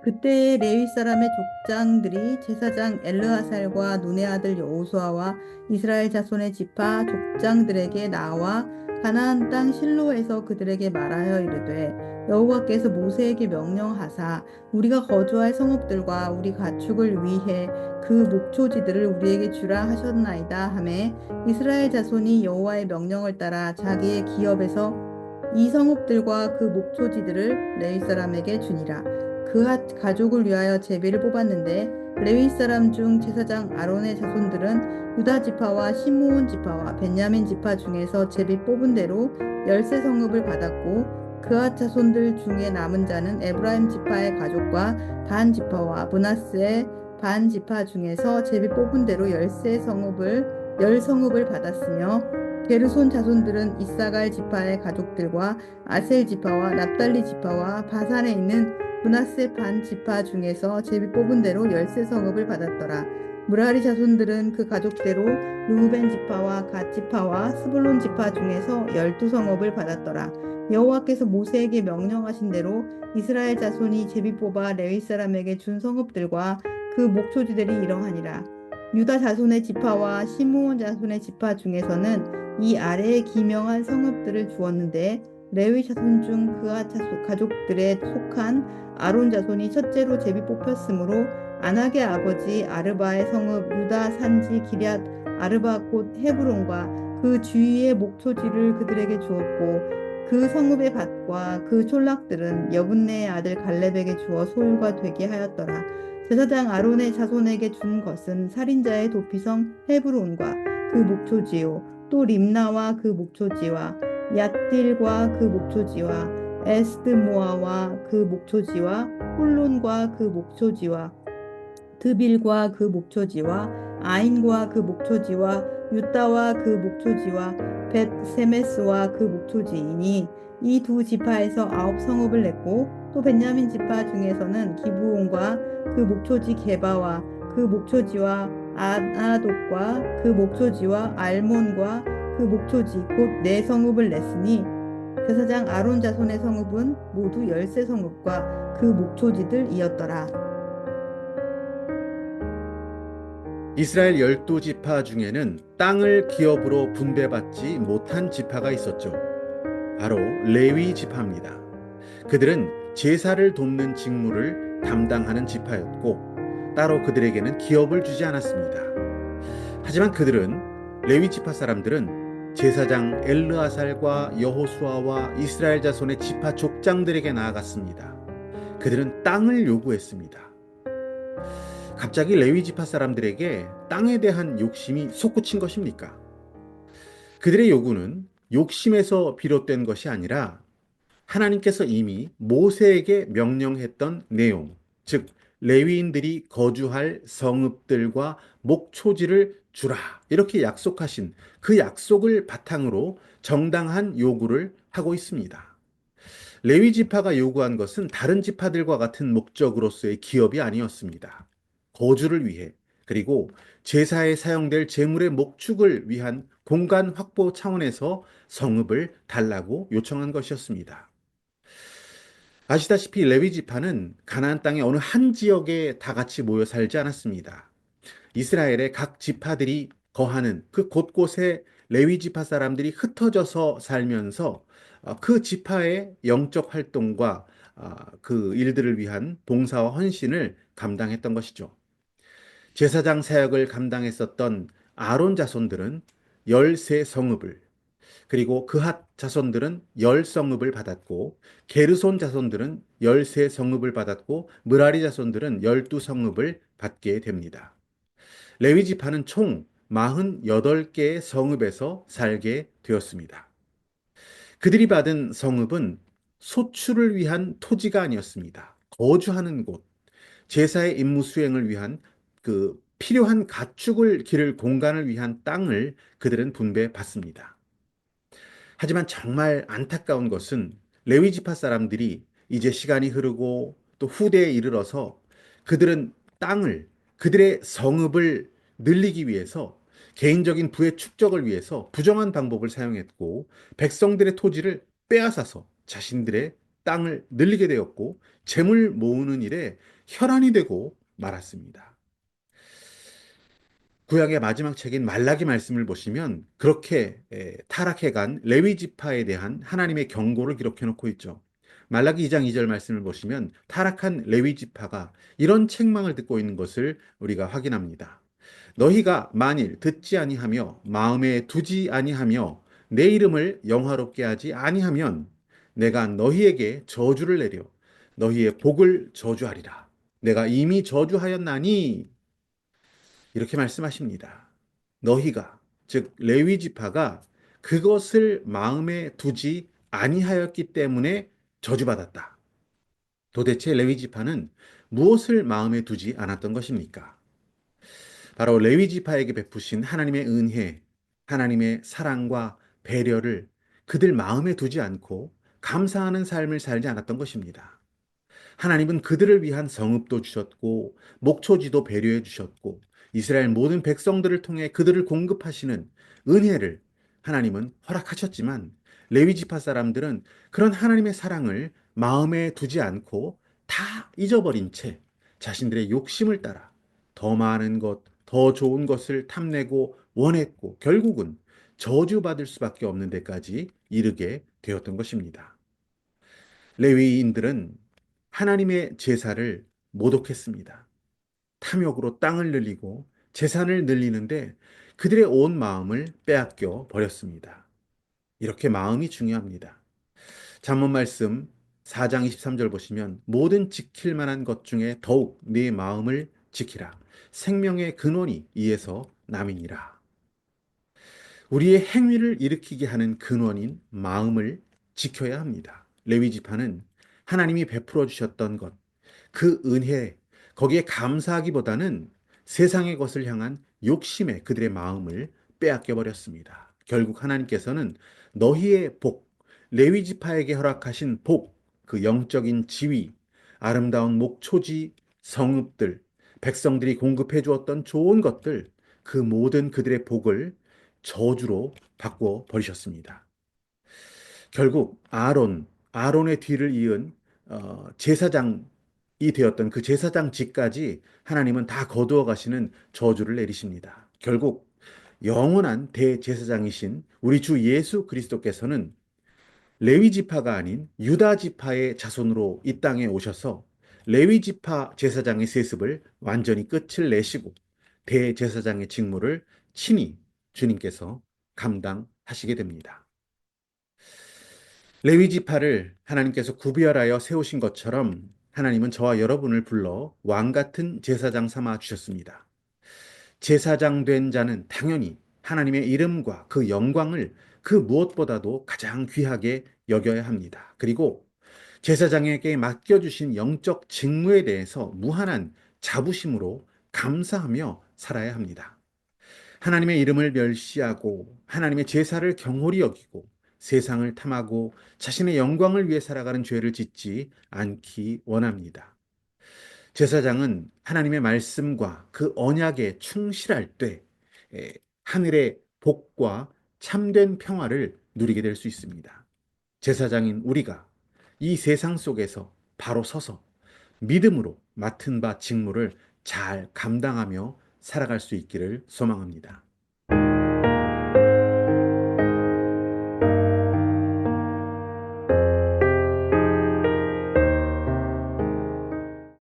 그때 레위 사람의 족장들이 제사장 엘르아살과 눈의 아들 여호수아와 이스라엘 자손의 지파 족장들에게 나와 가나안 땅 실로에서 그들에게 말하여 이르되 여호와께서 모세에게 명령하사 우리가 거주할 성읍들과 우리 가축을 위해 그 목초지들을 우리에게 주라 하셨나이다 하매 이스라엘 자손이 여호와의 명령을 따라 자기의 기업에서 이 성읍들과 그 목초지들을 레위 사람에게 주니라. 그핫 가족을 위하여 제비를 뽑았는데 레위 사람 중 제사장 아론의 자손들은 유다 지파와 시므온 지파와 벤야민 지파 중에서 제비 뽑은 대로 열세 성읍을 받았고 그핫 자손들 중에 남은 자는 에브라임 지파의 가족과 단 지파와 므낫세의 반 지파 중에서 제비 뽑은 대로 열 성읍을 받았으며 게르손 자손들은 이사갈 지파의 가족들과 아셀 지파와 납달리 지파와 바산에 있는 므낫세 반 지파 중에서 제비 뽑은 대로 열세 성읍을 받았더라. 무라리 자손들은 그 가족대로 르우벤 지파와 갓 지파와 스불론 지파 중에서 12성읍을 받았더라. 여호와께서 모세에게 명령하신 대로 이스라엘 자손이 제비 뽑아 레위 사람에게 준 성읍들과 그 목초지들이 이러하니라. 유다 자손의 지파와 시므온 자손의 지파 중에서는 이 아래에 기명한 성읍들을 주었는데 레위 자손 중 그앗 가족들에 속한 아론 자손이 첫째로 제비 뽑혔으므로 안악의 아버지 아르바의 성읍 유다 산지 기럇 아르바 곧 헤브론과 그 주위의 목초지를 그들에게 주었고 그 성읍의 밭과 그 촌락들은 여분네의 아들 갈렙에게 주어 소유가 되게 하였더라. 제사장 아론의 자손에게 준 것은 살인자의 도피성 헤브론과 그 목초지요 또 림나와 그 목초지와 얏딜과 그 목초지와 에스드모아와 그 목초지와 홀론과 그 목초지와 드빌과 그 목초지와 아인과 그 목초지와 유다와 그 목초지와 벳세메스와 그 목초지이니 이 두 지파에서 9성읍을 냈고 또 벤야민 지파 중에서는 기브온과 그 목초지 게바와 그 목초지와 아나독과 그 목초지와 알몬과 그 목초지 곧 네 성읍을 냈으니 제사장 아론 자손의 성읍은 모두 13성읍과 그 목초지들이었더라. 이스라엘 12지파 중에는 땅을 기업으로 분배받지 못한 지파가 있었죠. 바로 레위 지파입니다. 그들은 제사를 돕는 직무를 담당하는 지파였고 따로 그들에게는 기업을 주지 않았습니다. 하지만 레위 지파 사람들은 제사장 엘르아살과 여호수아와 이스라엘 자손의 지파 족장들에게 나아갔습니다. 그들은 땅을 요구했습니다. 갑자기 레위 지파 사람들에게 땅에 대한 욕심이 솟구친 것입니까? 그들의 요구는 욕심에서 비롯된 것이 아니라 하나님께서 이미 모세에게 명령했던 내용, 즉 레위인들이 거주할 성읍들과 목초지를 주라 이렇게 약속하신 그 약속을 바탕으로 정당한 요구를 하고 있습니다. 레위 지파가 요구한 것은 다른 지파들과 같은 목적으로서의 기업이 아니었습니다. 거주를 위해 그리고 제사에 사용될 제물의 목축을 위한 공간 확보 차원에서 성읍을 달라고 요청한 것이었습니다. 아시다시피 레위 지파는 가나안 땅의 어느 한 지역에 다 같이 모여 살지 않았습니다. 이스라엘의 각 지파들이 거하는 그 곳곳에 레위 지파 사람들이 흩어져서 살면서 그 지파의 영적 활동과 그 일들을 위한 봉사와 헌신을 감당했던 것이죠. 제사장 사역을 감당했었던 아론 자손들은 13성읍을 그리고 그핫 자손들은 10성읍을 받았고 게르손 자손들은 13성읍을 받았고 므라리 자손들은 12성읍을 받게 됩니다. 레위 지파는 총 48개의 성읍에서 살게 되었습니다. 그들이 받은 성읍은 소출을 위한 토지가 아니었습니다. 거주하는 곳, 제사의 임무 수행을 위한 그 필요한 가축을 기를 공간을 위한 땅을 그들은 분배받습니다. 하지만 정말 안타까운 것은 레위 지파 사람들이 이제 시간이 흐르고 또 후대에 이르러서 그들은 땅을 그들의 성읍을 늘리기 위해서 개인적인 부의 축적을 위해서 부정한 방법을 사용했고 백성들의 토지를 빼앗아서 자신들의 땅을 늘리게 되었고 재물 모으는 일에 혈안이 되고 말았습니다. 구약의 마지막 책인 말라기 말씀을 보시면 그렇게 타락해간 레위 지파에 대한 하나님의 경고를 기록해 놓고 있죠. 말라기 2장 2절 말씀을 보시면 타락한 레위 지파가 이런 책망을 듣고 있는 것을 우리가 확인합니다. 너희가 만일 듣지 아니하며 마음에 두지 아니하며 내 이름을 영화롭게 하지 아니하면 내가 너희에게 저주를 내려 너희의 복을 저주하리라. 내가 이미 저주하였나니 이렇게 말씀하십니다. 너희가 즉 레위 지파가 그것을 마음에 두지 아니하였기 때문에 저주받았다. 도대체 레위 지파는 무엇을 마음에 두지 않았던 것입니까? 바로 레위 지파에게 베푸신 하나님의 은혜, 하나님의 사랑과 배려를 그들 마음에 두지 않고 감사하는 삶을 살지 않았던 것입니다. 하나님은 그들을 위한 성읍도 주셨고 목초지도 배려해 주셨고 이스라엘 모든 백성들을 통해 그들을 공급하시는 은혜를 하나님은 허락하셨지만 레위 지파 사람들은 그런 하나님의 사랑을 마음에 두지 않고 다 잊어버린 채 자신들의 욕심을 따라 더 많은 것, 더 좋은 것을 탐내고 원했고 결국은 저주받을 수밖에 없는 데까지 이르게 되었던 것입니다. 레위인들은 하나님의 제사를 모독했습니다. 탐욕으로 땅을 늘리고 재산을 늘리는데 그들의 온 마음을 빼앗겨 버렸습니다. 이렇게 마음이 중요합니다. 잠언 말씀 4장 23절 보시면 모든 지킬 만한 것 중에 더욱 네 마음을 지키라. 생명의 근원이 이에서 남이니라. 우리의 행위를 일으키게 하는 근원인 마음을 지켜야 합니다. 레위 지파는 하나님이 베풀어 주셨던 것, 그 은혜, 거기에 감사하기보다는 세상의 것을 향한 욕심에 그들의 마음을 빼앗겨 버렸습니다. 결국 하나님께서는 너희의 복, 레위 지파에게 허락하신 복, 그 영적인 지위, 아름다운 목초지, 성읍들, 백성들이 공급해 주었던 좋은 것들, 그 모든 그들의 복을 저주로 바꿔 버리셨습니다. 결국 아론의 뒤를 이은 제사장이 되었던 그 제사장직까지 하나님은 다 거두어 가시는 저주를 내리십니다. 결국 영원한 대제사장이신 우리 주 예수 그리스도께서는 레위 지파가 아닌 유다 지파의 자손으로 이 땅에 오셔서 레위 지파 제사장의 세습을 완전히 끝을 내시고 대제사장의 직무를 친히 주님께서 감당하시게 됩니다. 레위 지파를 하나님께서 구별하여 세우신 것처럼 하나님은 저와 여러분을 불러 왕 같은 제사장 삼아 주셨습니다. 제사장 된 자는 당연히 하나님의 이름과 그 영광을 그 무엇보다도 가장 귀하게 여겨야 합니다. 그리고 제사장에게 맡겨주신 영적 직무에 대해서 무한한 자부심으로 감사하며 살아야 합니다. 하나님의 이름을 멸시하고 하나님의 제사를 경홀히 여기고 세상을 탐하고 자신의 영광을 위해 살아가는 죄를 짓지 않기 원합니다. 제사장은 하나님의 말씀과 그 언약에 충실할 때 하늘의 복과 참된 평화를 누리게 될 수 있습니다. 제사장인 우리가 이 세상 속에서 바로 서서 믿음으로 맡은 바 직무를 잘 감당하며 살아갈 수 있기를 소망합니다.